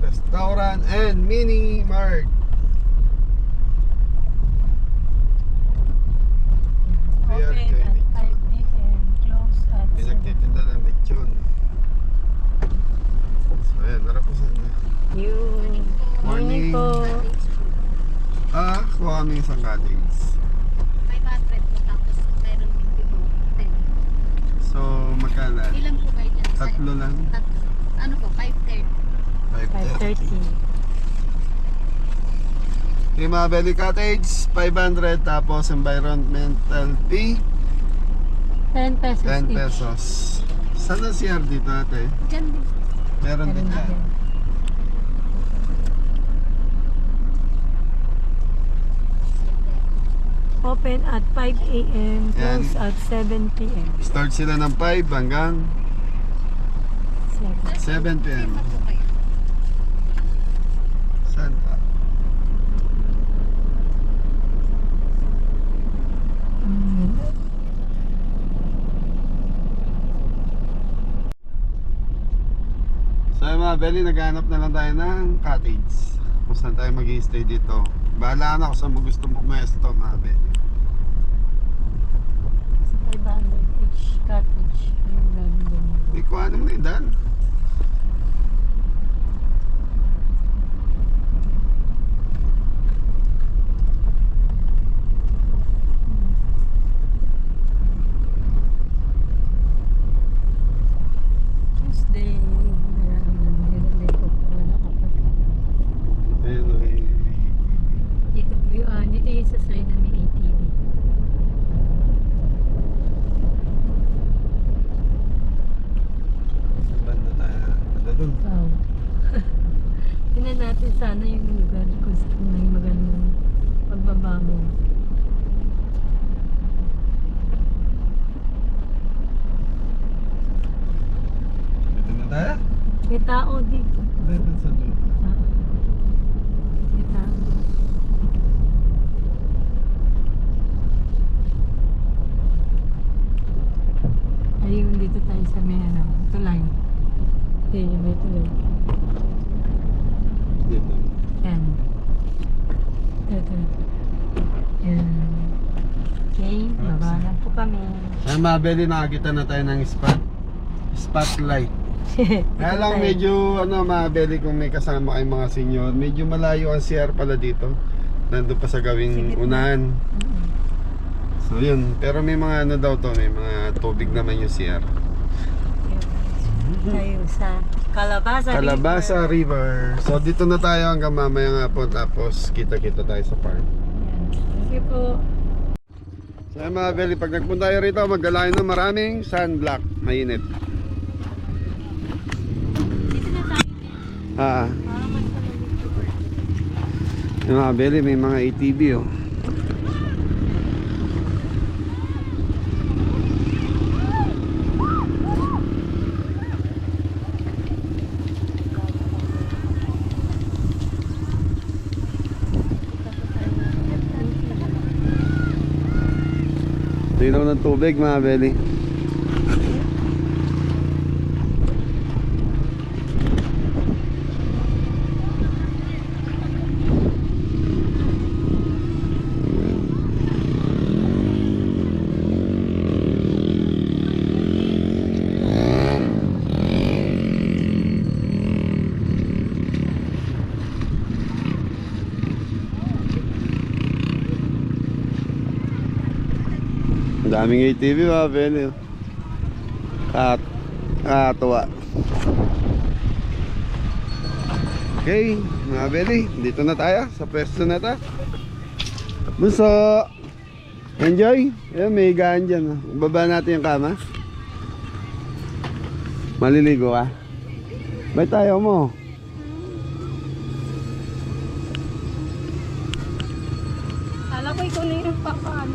Restaurant and Mini Mart. Open at 5 a.m. Close at 7. Pinagtitinda ng lechon. So ayan, narapusan na. Yun. Morning. po. Kuha kami isang cottage. 500 po tapos meron din po 10. So magkano? Ilan po kayo dyan? Tatlo lang. Ano po? 530. 5:30. Yung mga belly cottage, 500. Tapos environmental fee, 10 pesos 10 each. pesos. Saan ang CR dito ate? Dyan din. Meron din Meron yan. din. Open at 5 a.m. Close Yan. at 7 p.m. Start sila ng 5 hanggang 7 p.m. Lima po kayo. Saan pa? So yung mga belly, naghanap na lang tayo ng cottage. Kung saan tayo mag-i-stay dito. Bahala na kung saan mo gusto mo pumesto mga belly. 500 each cottage. Yung gagawin. Hindi ko ano mo na yun, Dan. Tuesday. Nilagay ko wala ka pa. Ayun, okay. Dito po yung, dito yung sa side na may ATV. Saan banda tayo? Ano dun? Wow. Tingnan natin sana yung lugar kung saan may magandang pagbabango. Dito na tayo? May tao dito. Dito sa dulo. Ah. May tao. Ayun, dito tayo sa may ano, tulay. Ayun, may tulay. Dito. Yan. Ito. Yan. Okay, baba na po kami. Ay mga belly, nakakita na tayo ng spotlight. Kaya lang tayo. medyo ano mga belly, kung may kasama kayong mga senior, medyo malayo ang CR pala dito. Nandun pa sa gawing unahan. So yun, pero may mga ano daw to, may mga tubig naman yung CR. Tayo sa Calabasa River. So dito na tayo hanggang mamaya nga po, tapos kita-kita tayo sa farm. Thank you po. So mga belly, pag nagpunta tayo rito, magdalayan ng maraming sunblock, mainit. Dito na tayo. Ah, Para mas malamig. yung mga belly, may mga ATV oh. Tinaw ng tubig mga belly. daming ATV mga Beli. Katuwa. Okay, mga Beli, dito na tayo sa pwesto na ta. Bunso, enjoy. Ayan, may higaan dyan. Baba natin yung kama. Maliligo ka? Ba't tayo mo? Kala ko ikaw na yung papaan.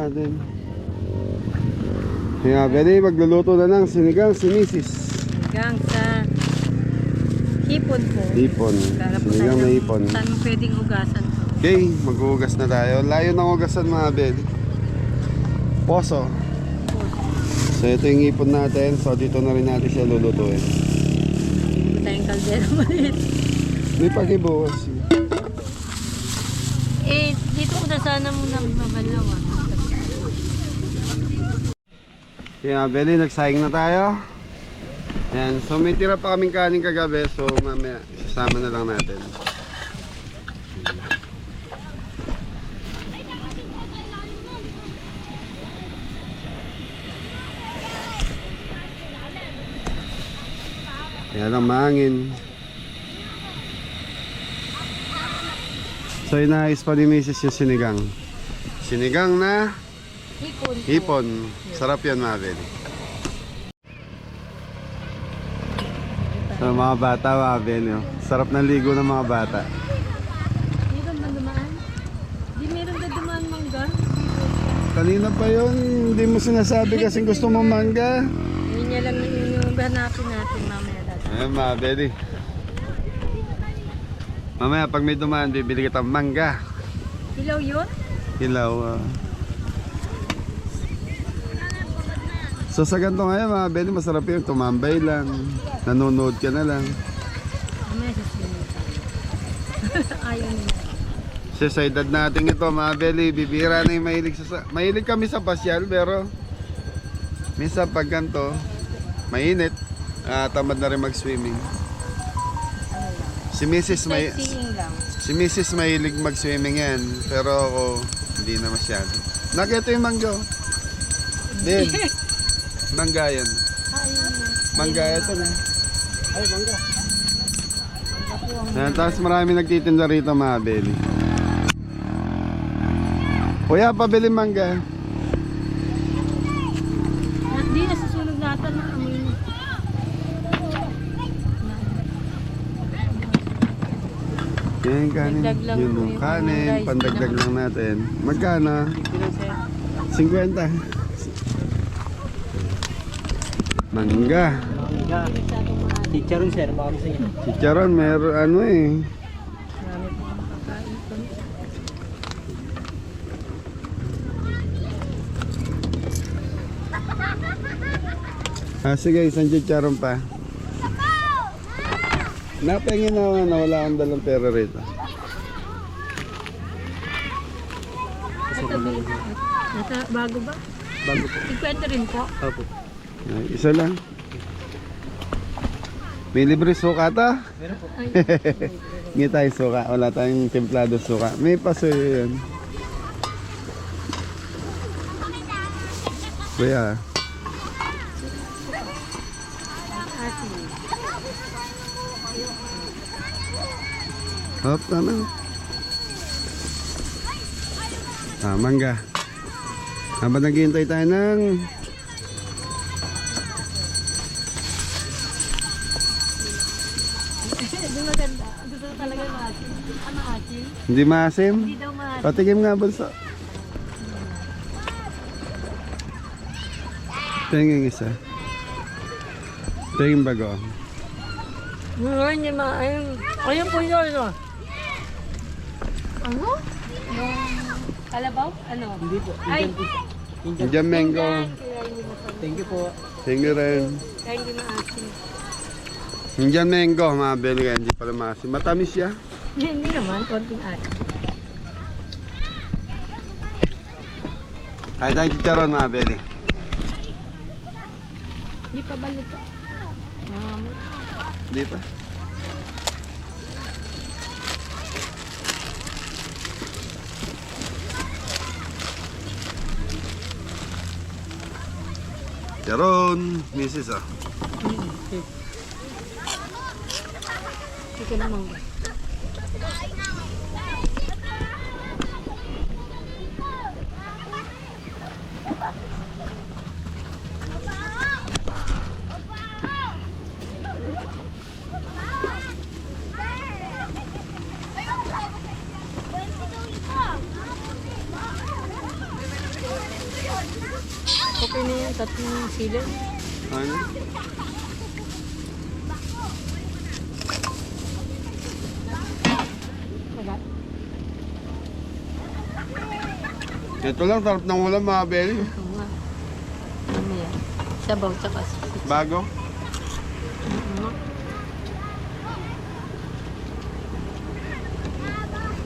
Din. Kaya pwede magluluto na lang sinigang si Mrs. Hanggang sa hipon po. Hipon. Para po Sinigang na tayo hipon. saan pwedeng ugasan po. Okay, mag-uugas na tayo. Layo ng ugasan mga bed. Poso. So ito yung hipon natin. So dito na rin natin siya lulutuin. Hindi tayong kaldero maliit. May pag-ibuwas. Eh, dito ko na sana muna mabalawa. Kaya Beli, nagsayang na tayo. Ayan, so may tira pa kaming kanin kagabi. So mamaya, isasama na lang natin. Kaya lang mahangin. So inaayos pa ni Mrs. yung sinigang. Sinigang na Hipon po. hipon. Sarap yan mga Beli. So mga bata mga Beli, oh. Sarap ng ligo ng mga bata. Meron ba dumaan? Di meron na dumaan mangga? Kanina pa yun, hindi mo sinasabi kasing gusto mo mangga. Yun niya lang yung hanapin natin mamaya dati. Ayan mga Beli. Mamaya pag may dumaan, bibili kita mangga. Hilaw yun? Hilaw. So sa ganito ngayon mga Beli, masarap yun. Tumambay lang. Nanonood ka na lang. Mamaya sasabihin tayo. Ayaw nila. Sa edad natin ito mga Beli, bibira na yung mahilig kami sa pasyal, pero minsan pag ganito, mainit, tamad na rin mag-swimming. Si Mrs. Sightseeing lang. Si Mrs. mahilig mag-swimming yan, pero ako hindi na masyado. Nakita yung mangga. Din. Mangga yan. Ayun na. Mangga ito na. Ay, mangga. Yan, tapos marami nagtitinda rito mga Beli. Kuya, pabili mangga. Hindi na susunog natin na amoy. Yan kanin. Dagdag lang Yun po yung yung kanin. rice. Pandagdag lang natin. Magkano? 50. Mangga. Chicharon sir, baka gusto niya. Chicharon, meron ano eh. Marami po ang pagkain ko. Sige, isang chicharon pa. Napengin na wala akong dalang pera rito. Bago ba? Bago po. Ikwento rin po. Opo. Ay, isa lang. May libre suka ta? Meron po. Ay, Hindi tayo suka. Wala tayong templado suka. May paso yun. Kuya. asin. Hop, ano? Mangga. Habang naghihintay tayo ng Hindi maganda. Gusto ko talaga maasin. Maasin? hindi maasim. Hindi daw maasin. Patikim nga bunso. Tingin isa. Tingin bago. Ngayon yung mga, ayun po yun, ano? Ano? Yung kalabaw? Ano? Hindi po. Ay! Indian mango. Kaya hindi masarap. Thank you po. Thank you rin. Kaya hindi maasin. Indian mango, mga beli ka. Hindi pala maasim. Matamis siya. Hindi naman, konting asin. Kahit ang chicharon, mga beli. Hindi pa balik ka. Hindi pa. Chicharon, misis ah. Hindi ka naman ba? Okay na yan, tatlong sila. Ano? Magat. Ito lang, sarap ng ulam, mga beli. Oo nga. Mamaya. Sabaw tsaka sisig. Bago. Oo.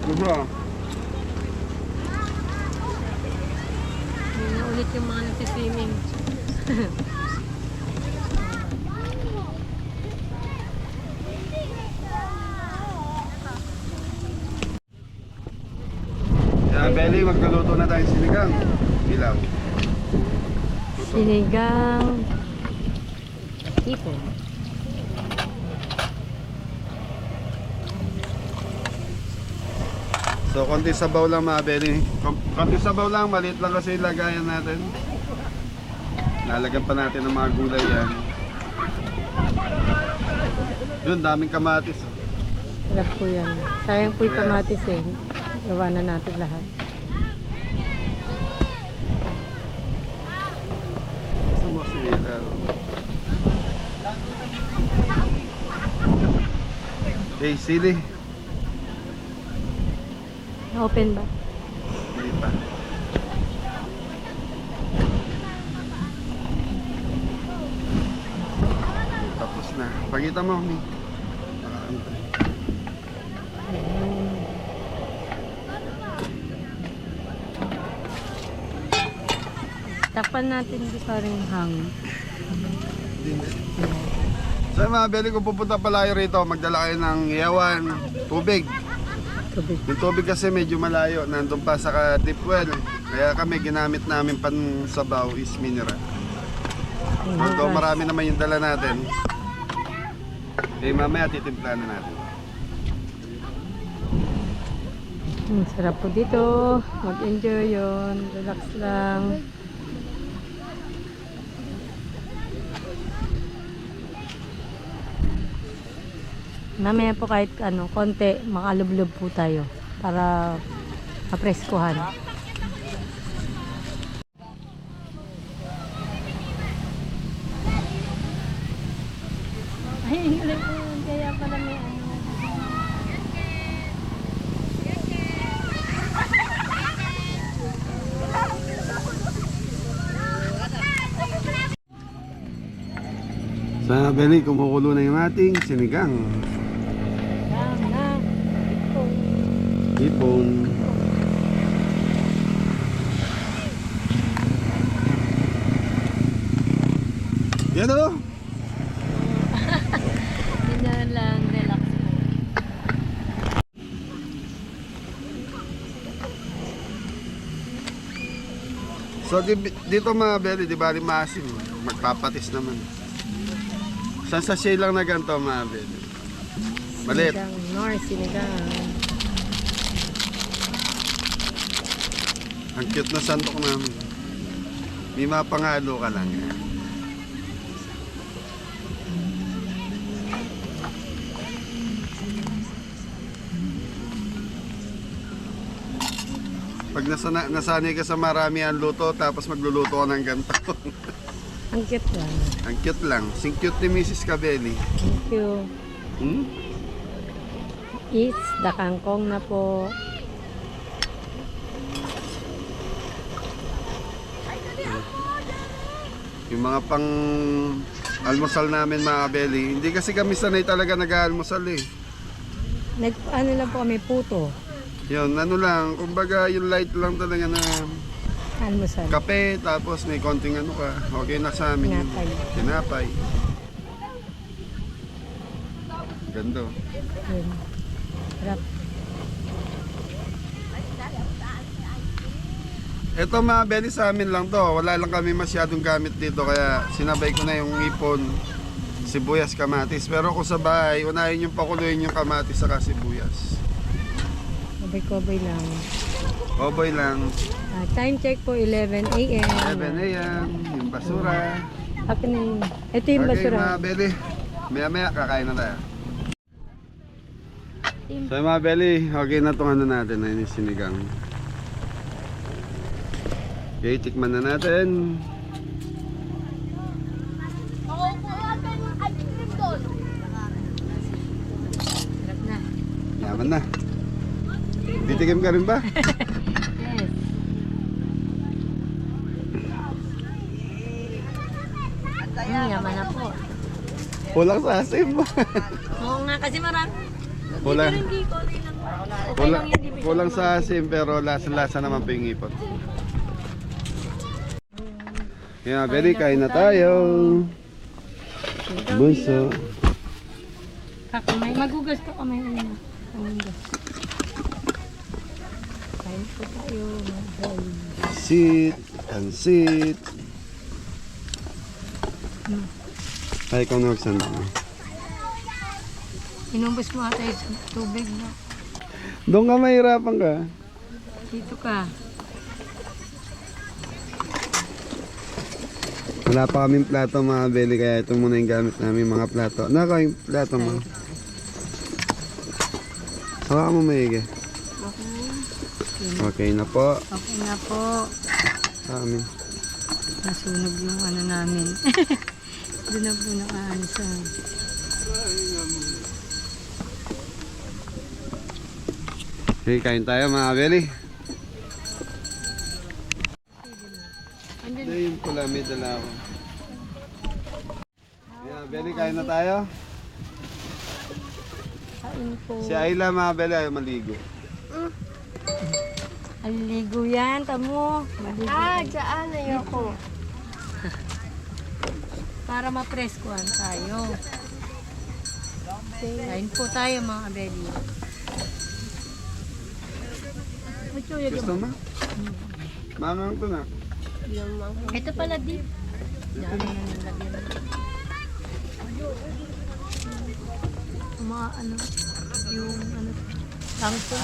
Gusto ah. Yun na ulit yung mga nagsiswimming. Kaya Beli, magkaluto na tayo sinigang. Ilaw. Sinigang. Ipon. So, konti sabaw lang, mga Beli. Konti sabaw lang, maliit lang kasi lagayan natin. Lalagyan pa natin ng mga gulay yan. Yun, daming kamatis. Sarap po yan. Sayang po yung kamatis eh. Gawa na natin lahat. Sumasila. Okay, sili. Open ba? Hindi pa. Tapos na. Pakita mo, Mi. Takpan natin di pa rin hangin. So mga Beli, kung pupunta pala kayo rito, magdala kayo ng iyawan, tubig. Tubig. Yung tubig kasi medyo malayo, nandun pa sa deep well. Kaya kami ginamit namin pan sabaw is mineral. Although marami naman yung dala natin. Eh mamaya titimpla na natin. Sarap po dito. Mag-enjoy yun. Relax lang. Mamaya po kahit ano, konti, makalublob po tayo para mapreskuhan. Ay, galing po yun. Kaya pala may ano. Sa Beli, kumukulo na yung ating sinigang. Ipon. Yan o. Ganyan lang, relax. So dito mga Beli, di ba masim, magpapatis naman. Sa sachet lang na ganito mga Beli. Malit. Sinigang, sinigang. Ang cute na sandok namin. May mapangalo ka lang. Pag nasanay ka sa marami ang luto, tapos magluluto ka ng ganito. Ang cute lang. Ang cute lang. Sing cute ni Mrs. Cabelli. Thank you. Hmm? It's the kangkong na po. Yung mga pang almusal namin mga Cabelli. Hindi kasi kami sanay talaga nag-aalmusal eh. Ano lang po kami, puto. Yun, ano lang, kumbaga yung light lang talaga na Almusal. kape, tapos may konting ano ka. Okay na sa amin yun. Tinapay. Tinapay. Ganda. Yun. Sarap. Ito mga Belly sa amin lang to. Wala lang kami masyadong gamit dito. Kaya sinabay ko na yung ipon, sibuyas, kamatis. Pero kung sa bahay, unahin yung pakuluin yung kamatis saka sibuyas. Koboy-koboy lang. Oboy lang. Time check po 11 a.m. 11 a.m. Yung basura. Akin na yun. Ito yung Okay basura. mga Belly. Maya kakain na tayo. So mga Belly, okay na itong ano natin na yung sinigang. Okay, tikman na natin. Sarap na. Yaman na. Titikim ka rin ba? Yes. Yaman na po. Kulang sa asim. Oo nga, kasi marami. Kulang. Hindi ko rin lang. Okay lang yan, di ba? Kulang sa asim pero lasa-lasa naman pa yung ipot. Kaya, Belly, kain na tayo. Bunso. Kakamay. Magugas pa kamay. Magugas. Kain po tayo. Sit and sit. Ay, ikaw na magsanda mo. Inumbos mo ata yung tubig na. Doon ka mahirapan ka. Dito ka. Wala pa kaming plato mga Belly, kaya ito muna yung gamit namin mga plato. Naka yung plato mo. Hawakan mo maigi. Okay na po. Okay na po. Sa amin. Nasunog yung ano namin. Doon na po nakaano sa... Okay, kain tayo mga Belly. Ito yung pula, may dala ako. Yeah, Belly, kain na tayo. Kain po. Si Ayla mga Belly ayaw maligo. Aligo yan, tamo. Maligo. Dyan ayoko. Para mapreskuhan tayo. Kain po tayo mga abeli. Gusto mo? Mangang to na. Ito pala di. Dami na nilagyan. Mga ano, yung ano, tangko.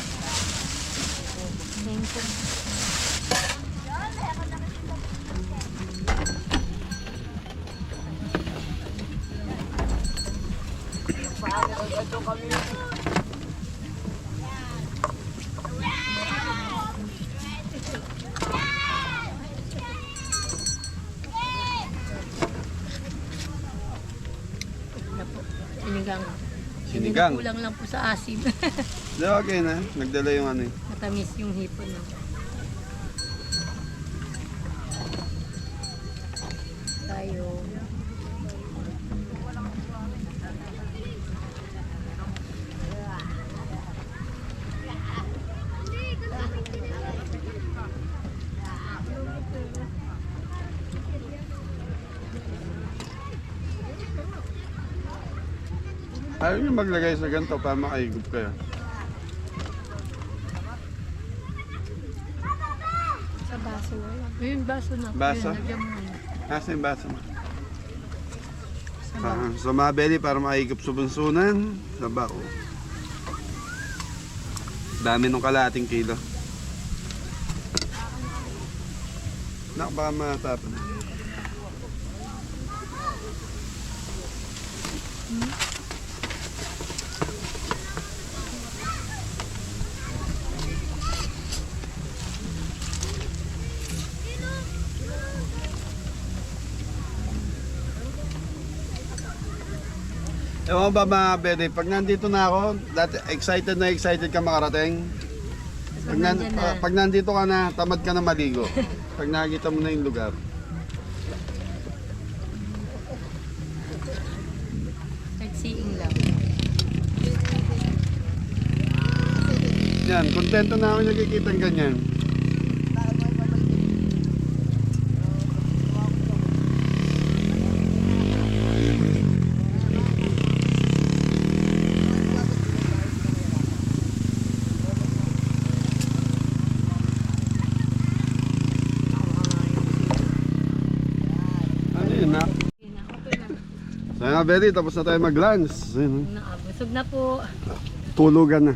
Tangko. Sinigang. Sinigang. Kulang lang po sa asim. Di, okay na. Nagdala yung ano eh. Matamis yung hipon. No? Tayo. Ayaw nyo maglagay sa ganito para makaigup kayo. Sa baso lang. Yung baso na. Baso? Yun, lagyan mo na. Nasa yung baso mo? Sa baso. So mga Belly, para makaigup sa bunsunan, sa bao. Dami nung kalating kilo. Nak, baka matapon. Ewan ba mga bede, pag nandito na ako, excited ka makarating. Pag nandito ka na, tamad ka na maligo. Pag nakikita mo na yung lugar. Sightseeing lang. Yan, kontento na ako nakikita ng ganyan. Ano yun na? So nga Betty, tapos na tayo mag-lunch. Busog na po. Tulugan na.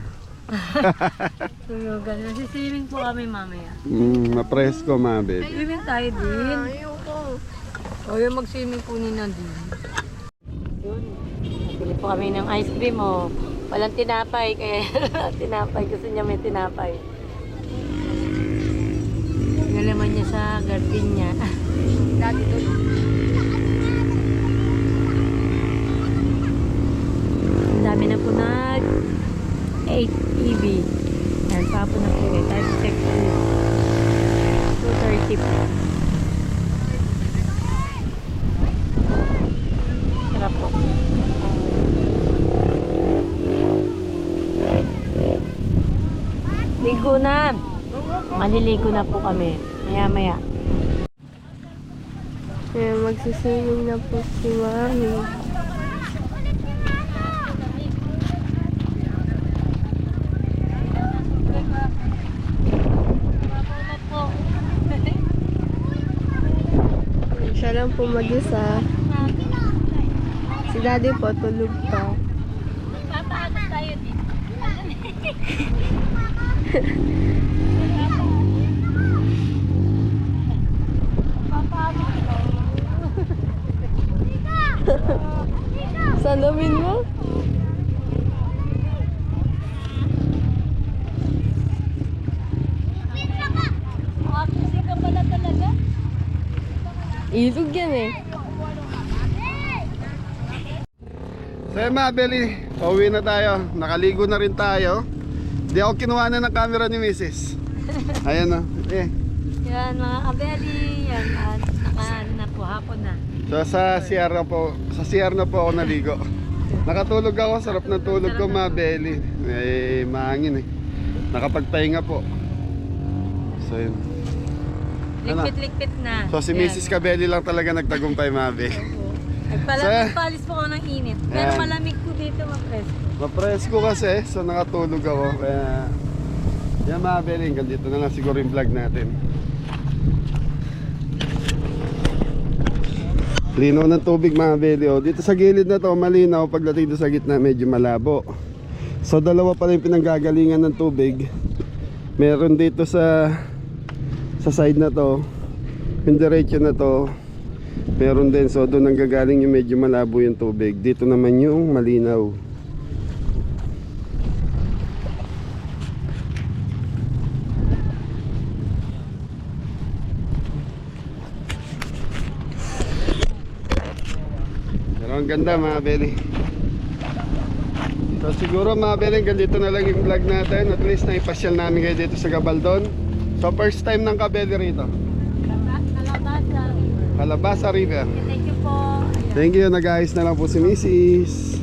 Tulugan. Nasiswimming po kami mamaya. Mapresko mga Betty. Swimming tayo din. O yung mag-swimming po ni Nadine. Yun. Napili po kami ng ice cream o. Walang tinapay kaya tinapay. Gusto niya may tinapay. Nalaman niya sa garden niya. Dati doon. Ang dami na po nag 8 EV. Yan, papo na po kayo. Time check po. 2:30 po. Sarap po. Ligo na. Maliligo na po kami. Maya-maya. Kaya magsiswimming na po si Mami. Siya lang po mag-isa. Si Daddy po tulog pa. Papaano tayo dito? Salamin mo? Makakasig ka pala talaga. Ilog yan eh. So yun mga Belly, pauwi na tayo. Nakaligo na rin tayo. Di ako kinuha na ng camera ni Mrs. Ayan o. Yan mga kabeli. Yan. Nakaano na po. Hapon na. So sa CR na po ako naligo. Nakatulog ako, sarap ng tulog ko mga Belly. Mahangin eh. Nakapagpahinga po. So yun. Likpit-likpit na. So si Mrs. Cabelli lang talaga nagtagumpay mga Belly. Nagpalis po ako ng init. Pero Yan. malamig po dito, ma-presko. Mapresko kasi, so nakatulog ako. Kaya yan mga Belly, hanggang dito na lang siguro yung vlog natin. Linaw ng tubig mga Belly. Oh. Dito sa gilid na to malinaw, pagdating dito sa gitna medyo malabo. So dalawa pala yung pinanggagalingan ng tubig. Meron dito sa side na to, yung diretso na to, meron din. So doon nanggagaling yung medyo malabo yung tubig. Dito naman yung malinaw. Pero ang ganda mga Belly. So siguro mga Belly, hanggang dito na lang yung vlog natin. At least naipasyal namin kayo dito sa Gabaldon. So first time ng Kabeli rito, Kalabasa. Calabasa River. Thank you po. Ayan. Thank you, nag-ayos na lang po si Mrs.